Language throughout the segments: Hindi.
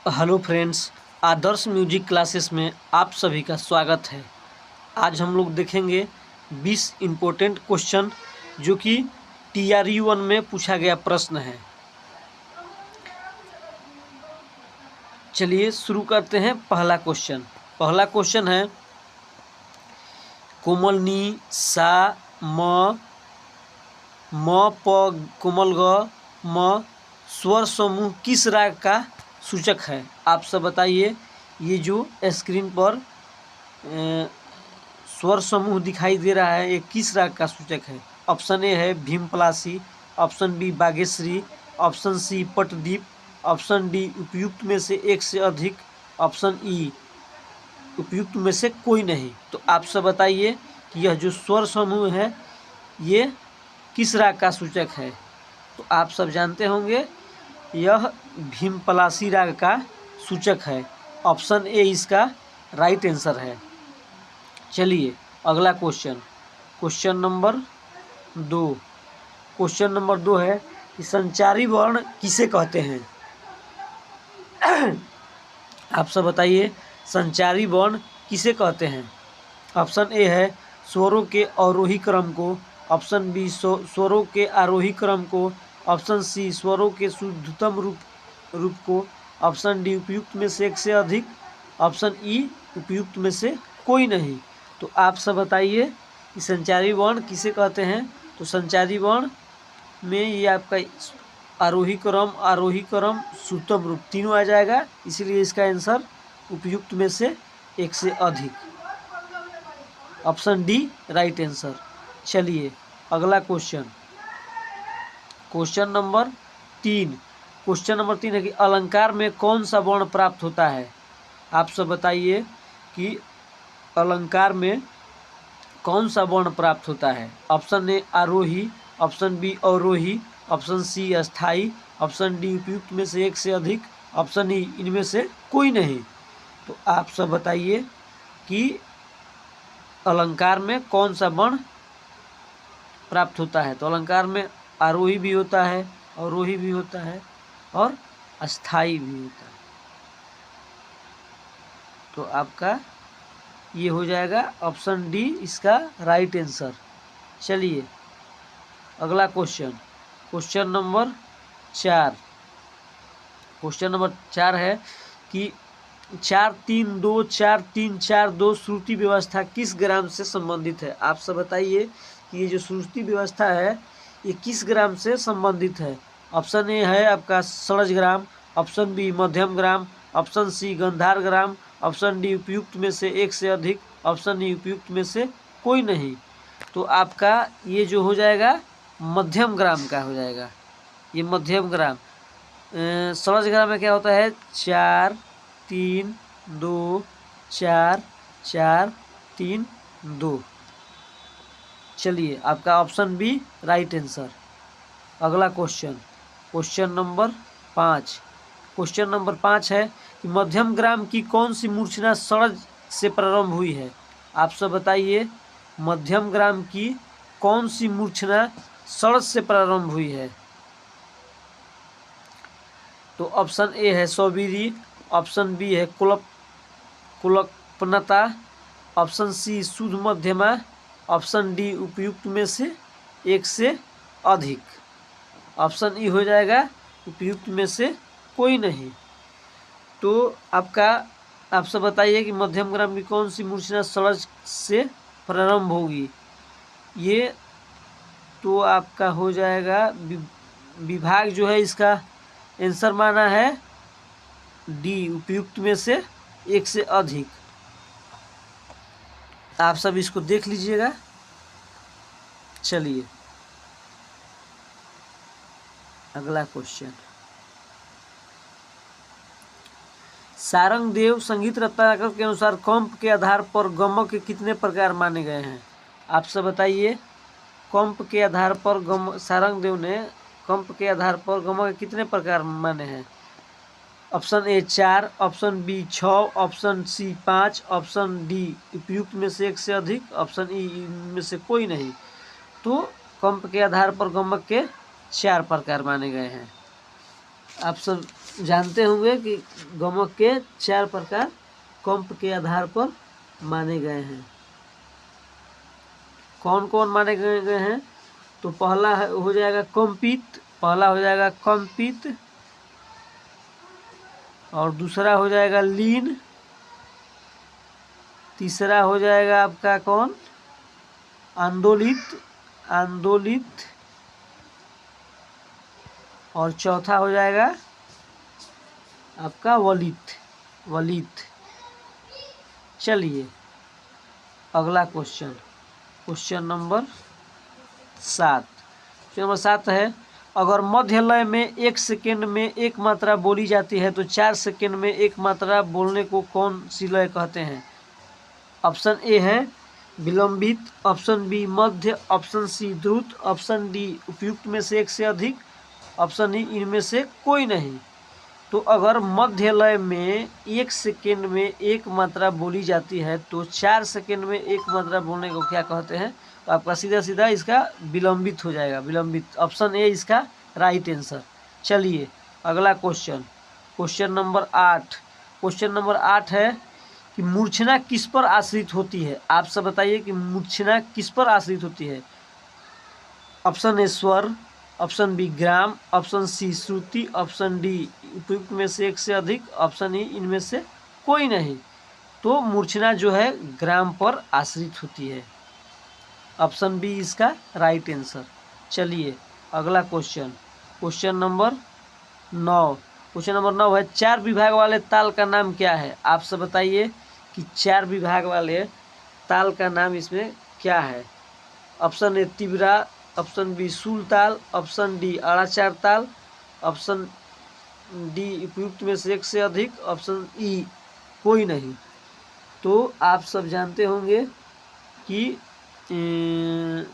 हेलो फ्रेंड्स, आदर्श म्यूजिक क्लासेस में आप सभी का स्वागत है। आज हम लोग देखेंगे 20 इम्पोर्टेंट क्वेश्चन जो कि TRU 1 में पूछा गया प्रश्न है। चलिए शुरू करते हैं। पहला क्वेश्चन है कोमल नी सा म प कोमल ग म स्वर समूह किस राग का सूचक है? आप सब बताइए। ये जो स्क्रीन पर स्वर समूह दिखाई दे रहा है, ये किस राग का सूचक है? ऑप्शन ए है Bhimpalasi, option B Bageshwari, option C Patdeep, option D उपयुक्त में से एक से अधिक, ऑप्शन ई उपयुक्त में से कोई नहीं। तो आप सब बताइए कि यह जो स्वर समूह है ये किस राग का सूचक है? तो आप सब जानते होंगे यह भीमपलासी राग का सूचक है। ऑप्शन ए इसका राइट आंसर है। चलिए अगला क्वेश्चन नंबर 2 है कि संचारी वर्ण किसे कहते हैं? आप सब बताइए, संचारी वर्ण किसे कहते हैं? ऑप्शन ए है स्वरों के अवरोही क्रम को, ऑप्शन बी स्वरों के आरोही क्रम को, ऑप्शन सी स्वरों के शुद्धतम रूप को, ऑप्शन डी उपयुक्त में से एक से अधिक, ऑप्शन ई उपयुक्त में से कोई नहीं। तो आप सब बताइए कि संचारी वर्ण किसे कहते हैं? तो संचारी वर्ण में ये आपका आरोही क्रम शुद्धतम रूप तीनों आ जाएगा, इसलिए इसका आंसर उपयुक्त में से एक से अधिक, ऑप्शन डी राइट आंसर। चलिए अगला क्वेश्चन नंबर 3 है कि अलंकार में कौन सा वर्ण प्राप्त होता है? आप सब बताइए कि अलंकार में कौन सा वर्ण प्राप्त होता है? ऑप्शन ए आरोही, ऑप्शन बी अवरोही, ऑप्शन सी अस्थाई, ऑप्शन डी उपयुक्त में से एक से अधिक, ऑप्शन ई इनमें से कोई नहीं। तो आप सब बताइए कि अलंकार में कौन सा वर्ण प्राप्त होता है? तो अलंकार में आरोही भी होता है, अवरोही भी होता है और अस्थाई भी होता है। तो आपका ये हो जाएगा ऑप्शन डी इसका राइट आंसर। चलिए अगला क्वेश्चन नंबर 4 है कि 4-3-2 श्रुति व्यवस्था किस ग्राम से संबंधित है? आप सब बताइए कि ये जो श्रुति व्यवस्था है ये किस ग्राम से संबंधित है? ऑप्शन ए है आपका षड्ज ग्राम, ऑप्शन बी मध्यम ग्राम, ऑप्शन सी गंधार ग्राम, ऑप्शन डी उपयुक्त में से एक से अधिक, ऑप्शन ई उपयुक्त में से कोई नहीं। तो आपका ये जो हो जाएगा मध्यम ग्राम का हो जाएगा। ये मध्यम ग्राम षड्ज ग्राम में क्या होता है? 4-3-2-4-4-3-2। चलिए आपका ऑप्शन बी राइट आंसर। अगला क्वेश्चन नंबर 5 है कि मध्यम ग्राम की कौन सी मूर्छना षड्ज से प्रारंभ हुई है? आप सब बताइए मध्यम ग्राम की कौन सी मूर्छना षड्ज से प्रारंभ हुई है? तो ऑप्शन ए है सौबीरी, ऑप्शन बी है कुलपनता, ऑप्शन सी शुद्ध मध्यमा, ऑप्शन डी उपयुक्त में से एक से अधिक, ऑप्शन ई हो जाएगा उपयुक्त में से कोई नहीं। तो आपका आप सब बताइए कि मध्यम ग्राम की कौन सी मूर्छना षड्ज से प्रारंभ होगी? ये तो आपका हो जाएगा विभाग जो है इसका आंसर माना है डी उपयुक्त में से एक से अधिक। आप सब इसको देख लीजिएगा। चलिए अगला क्वेश्चन, सारंगदेव संगीत रत्नाकर के अनुसार कंप के आधार पर गमक के कितने प्रकार माने गए हैं? आप सब बताइए कंप के आधार पर सारंगदेव ने कंप के आधार पर गमक के कितने प्रकार माने हैं? Option A 4, option B 6, option C 5, option D उपयुक्त में से एक से अधिक, ऑप्शन ई इनमें से कोई नहीं। तो कंप के आधार पर गमक के 4 प्रकार माने गए हैं। आप सब जानते होंगे कि गमक के 4 प्रकार कंप के आधार पर माने गए हैं। कौन कौन माने गए हैं? तो पहला हो जाएगा कंपित, पहला हो जाएगा कंपित, और दूसरा हो जाएगा लीन, तीसरा हो जाएगा आपका कौन? आंदोलित, आंदोलित, और चौथा हो जाएगा आपका वलित, वलित। चलिए अगला question, question number 7। Question number 7 है, अगर मध्य लय में 1 सेकेंड में एक मात्रा बोली जाती है तो 4 सेकेंड में एक मात्रा बोलने को कौन सी लय कहते हैं? ऑप्शन ए है विलंबित, ऑप्शन बी मध्य, ऑप्शन सी द्रुत, ऑप्शन डी उपयुक्त में से एक से अधिक, ऑप्शन ई इनमें से कोई नहीं। तो अगर मध्य लय में 1 सेकेंड में एक मात्रा बोली जाती है तो 4 सेकेंड में एक मात्रा बोलने को क्या कहते हैं? तो आपका सीधा सीधा इसका विलंबित हो जाएगा, विलंबित। ऑप्शन ए इसका राइट आंसर। चलिए अगला question, question number 8। Question number 8 है कि मूर्छना किस पर आश्रित होती है? आप सब बताइए कि मूर्छना किस पर आश्रित होती है? ऑप्शन ए स्वर, ऑप्शन बी ग्राम, ऑप्शन सी श्रुति, ऑप्शन डी उपयुक्त में से एक से अधिक, ऑप्शन ई इनमें से कोई नहीं। तो मूर्छना जो है ग्राम पर आश्रित होती है। ऑप्शन बी इसका राइट आंसर। चलिए अगला question, question number 9। Question number 9 है, 4 विभाग वाले ताल का नाम क्या है? आप सब बताइए कि 4 विभाग वाले ताल का नाम इसमें क्या है? ऑप्शन ए तिबरा, ऑप्शन बी सूल ताल, ऑप्शन डी आड़ाचार ताल, ऑप्शन डी उपयुक्त में से एक से अधिक, ऑप्शन ई कोई नहीं। तो आप सब जानते होंगे कि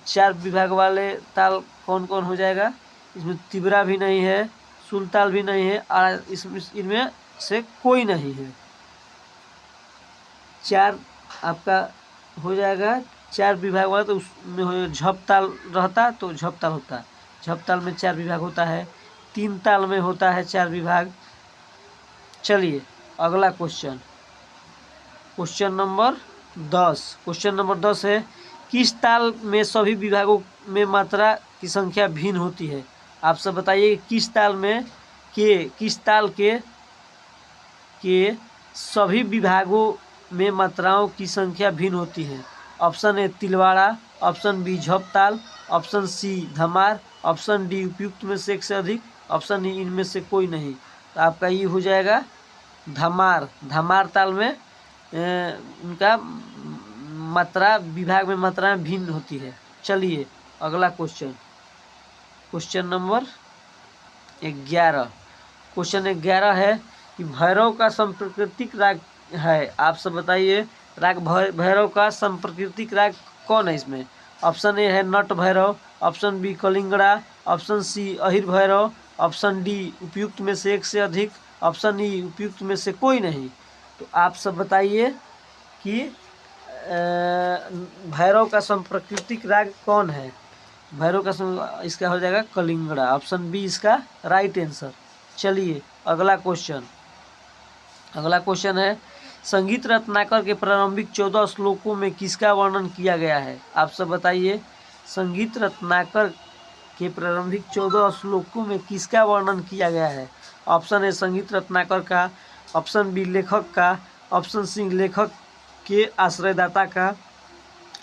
4 विभाग वाले ताल कौन कौन हो जाएगा? इसमें तिबरा भी नहीं है, सूल ताल भी नहीं है, और इनमें से कोई नहीं है। 4 आपका हो जाएगा 4 विभाग वाला, तो उसमें झप ताल रहता तो झप ताल होता, झप ताल में 4 विभाग होता है, 3 ताल में होता है 4 विभाग। चलिए अगला question, question number 10। Question number 10 है, किस ताल में सभी विभागों में मात्रा की संख्या भिन्न होती है? आप सब बताइए किस ताल में किस ताल के सभी विभागों में मात्राओं की संख्या भिन्न होती है? Option A Tilwada, option B Jhap Taal, option C Dhamar, option D उपयुक्त में से एक से अधिक, ऑप्शन ई इनमें से कोई नहीं। तो आपका ये हो जाएगा धमार। धमार ताल में उनका मात्रा विभाग में मात्रा भिन्न होती है। चलिए अगला क्वेश्चन, क्वेश्चन नंबर 11। क्वेश्चन 11 है कि भैरव का संप्रकृतिक राग है। आप सब बताइए राग भैरव का संप्रकृतिक राग कौन है इसमें? ऑप्शन ए है Nat Bhairav, option B Kalingada, option C Ahir Bhairav, option D उपयुक्त में से एक से अधिक, ऑप्शन ई उपयुक्त में से कोई नहीं। तो आप सब बताइए कि भैरव का संप्रकृतिक राग कौन है? भैरव का इसका हो जाएगा कलिंगड़ा। ऑप्शन बी इसका राइट आंसर। चलिए अगला क्वेश्चन, अगला क्वेश्चन है, संगीत रत्नाकर के प्रारंभिक 14 श्लोकों में किसका वर्णन किया गया है? आप सब बताइए संगीत रत्नाकर के प्रारंभिक 14 श्लोकों में किसका वर्णन किया गया है? ऑप्शन ए संगीत रत्नाकर का, ऑप्शन बी लेखक का, ऑप्शन सी लेखक के आश्रयदाता का,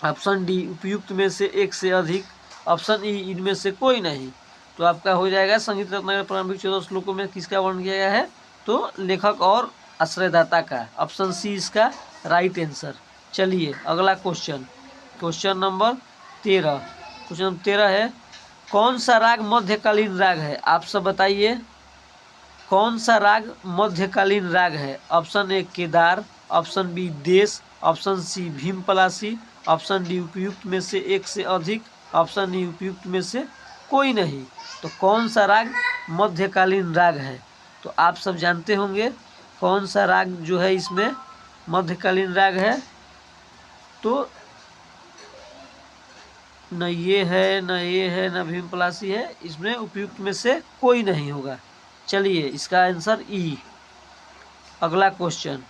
ऑप्शन डी उपयुक्त में से एक से अधिक, ऑप्शन ई इनमें से कोई नहीं। तो आपका हो जाएगा संगीत रत्नाकर प्रारंभिक 14 श्लोकों में किसका वर्णन किया गया है? तो लेखक और आश्रयदाता का। ऑप्शन सी इसका राइट आंसर। चलिए अगला question, question number 13। Question number 13 है, कौन सा राग मध्यकालीन राग है? आप सब बताइए कौन सा राग मध्यकालीन राग है? Option A Kedar, option B Desh, option C Bhim Palasi, option D उपयुक्त में से एक से अधिक, ऑप्शन ई उपयुक्त में से कोई नहीं। तो कौन सा राग मध्यकालीन राग है? तो आप सब जानते होंगे कौन सा राग जो है इसमें मध्यकालीन राग है। तो न ये है, न ये है, न भीम पलासी है, इसमें उपयुक्त में से कोई नहीं होगा। चलिए इसका आंसर ई। अगला क्वेश्चन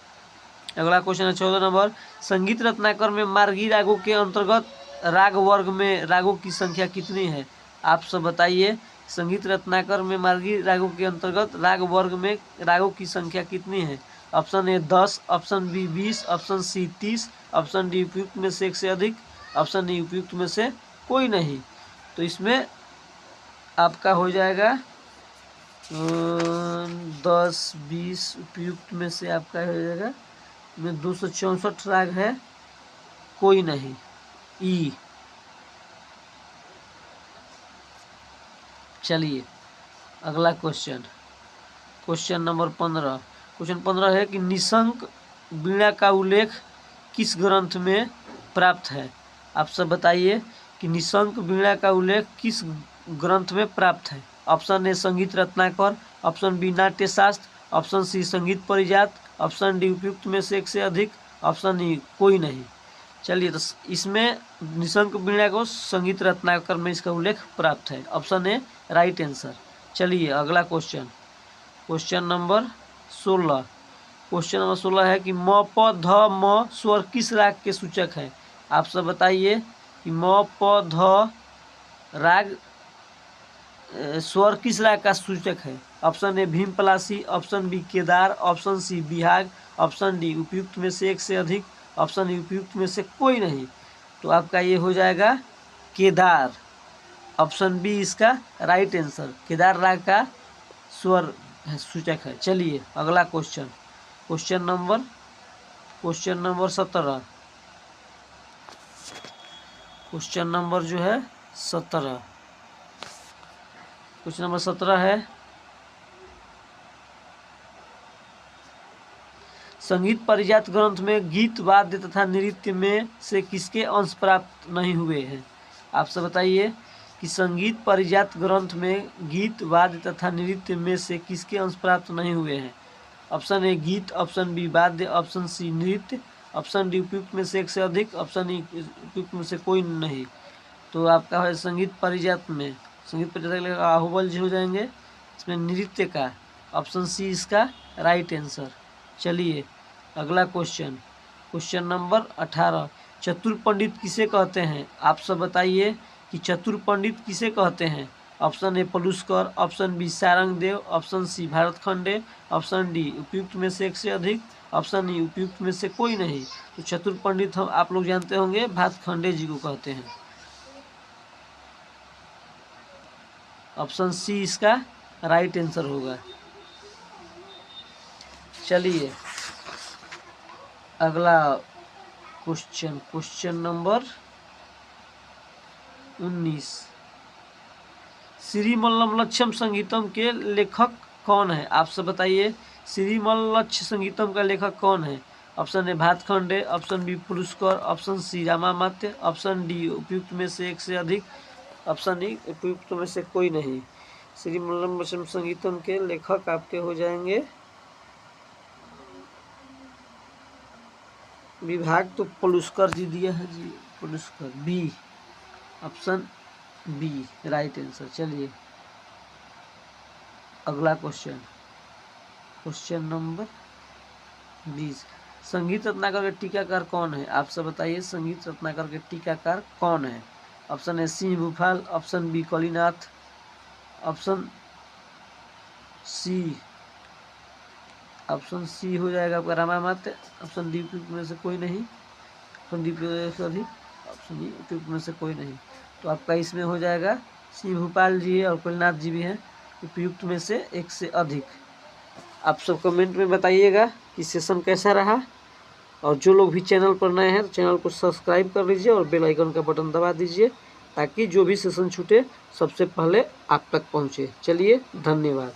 है 14 नंबर। संगीत रत्नाकर में मार्गी रागों के अंतर्गत राग वर्ग में रागों की संख्या कितनी है? आप सब बताइए। संगीत रत्नाकर में मार्गी रागों के अंतर्गत राग वर्ग में रागों की संख्या कितनी है? Option A 10, option B 20, option C 30, option D उपयुक्त में से एक से अधिक, ऑप्शन ई उपयुक्त में से कोई नहीं। तो इसमें आपका हो जाएगा 10, 20 उपयुक्त में से आपका हो जाएगा में 264 राग है, कोई नहीं, ई। चलिए अगला क्वेश्चन नंबर 15। क्वेश्चन 15 है कि निशंक वीणा का उल्लेख किस ग्रंथ में प्राप्त है? आप सब बताइए कि निशंक वीणा का उल्लेख किस ग्रंथ में प्राप्त है? ऑप्शन ए संगीत रत्नाकर, ऑप्शन बी नाट्य शास्त्र, ऑप्शन सी संगीत परिजात, ऑप्शन डी उपयुक्त में से एक से अधिक, ऑप्शन ई कोई नहीं। चलिए तो इसमें निशंक वीणा को संगीत रत्नाकर में इसका उल्लेख प्राप्त है। ऑप्शन ए राइट आंसर। चलिए अगला क्वेश्चन नंबर 16। क्वेश्चन नंबर 16 है कि म प ध म स्वर किस राग के सूचक है? आप सब बताइए कि म प ध राग स्वर किस राग का सूचक है? Option A Bhim Palasi, option B Kedar, option C Bihag, option D उपयुक्त में से एक से अधिक, ऑप्शन ई उपयुक्त में से कोई नहीं। तो आपका ये हो जाएगा केदार। ऑप्शन बी इसका राइट आंसर, केदार राग का स्वर सूचक है। चलिए अगला क्वेश्चन नंबर 17। क्वेश्चन नंबर जो है 17। क्वेश्चन नंबर 17 है संगीत परिजात ग्रंथ में गीत वाद्य तथा नृत्य में से किसके अंश प्राप्त नहीं हुए हैं? आप सब बताइए कि संगीत परिजात ग्रंथ में गीत वाद्य तथा नृत्य में से किसके अंश प्राप्त नहीं हुए हैं? ऑप्शन ए गीत, ऑप्शन बी वाद्य, ऑप्शन सी नृत्य, ऑप्शन डी उपयुक्त में से एक से अधिक, ऑप्शन ई उपयुक्त में से कोई नहीं। तो आपका है संगीत परिजात में आहुबल जी हो जाएंगे, इसमें नृत्य का। ऑप्शन सी इसका राइट आंसर। चलिए अगला क्वेश्चन नंबर 18। चतुर पंडित किसे कहते हैं? आप सब बताइए कि चतुर पंडित किसे कहते हैं? Option A Paluskar, option B Sarangdev, option C Bhatkhande, option D उपयुक्त में से एक से अधिक, ऑप्शन ई उपयुक्त में से कोई नहीं। तो चतुर पंडित हम आप लोग जानते होंगे भारत खंडे जी को कहते हैं। ऑप्शन सी इसका राइट आंसर होगा। चलिए अगला क्वेश्चन नंबर 19। श्रीमल्लम संगीतम के लेखक कौन है? आप सब बताइए श्रीमल्लम संगीतम का लेखक कौन है? Option A Bhatkhande, option B Paluskar, option C Ramamatya, option D उपयुक्त में से एक से अधिक, ऑप्शन ई उपयुक्त में से कोई नहीं। श्रीमल्लम संगीतम के लेखक आपके हो जाएंगे विभाग, तो पुलुस्कर जी दिया है जी, Paluskar, B, option B right answer. चलिए अगला क्वेश्चन नंबर 20। संगीत रत्नाकर के टीकाकार कौन है? आप सब बताइए संगीत रत्नाकर के टीकाकार कौन है? Option A Singh Bhupal, option B Kallinath, option C हो जाएगा आपका रामामात्य, ऑप्शन डी उपयुक्त में से कोई नहीं, ऑप्शन डी से अधिक, ऑप्शन ई उपयुक्त में से कोई नहीं। तो आपका इसमें हो जाएगा सिंह भूपाल जी है और कलिनाथ जी भी हैं, उपयुक्त में से एक से अधिक। आप सब कमेंट में बताइएगा कि सेशन कैसा रहा, और जो लोग भी चैनल पर नए हैं तो चैनल को सब्सक्राइब कर लीजिए और बेल आइकन का बटन दबा दीजिए, ताकि जो भी सेशन छूटे सबसे पहले आप तक पहुँचे। चलिए धन्यवाद।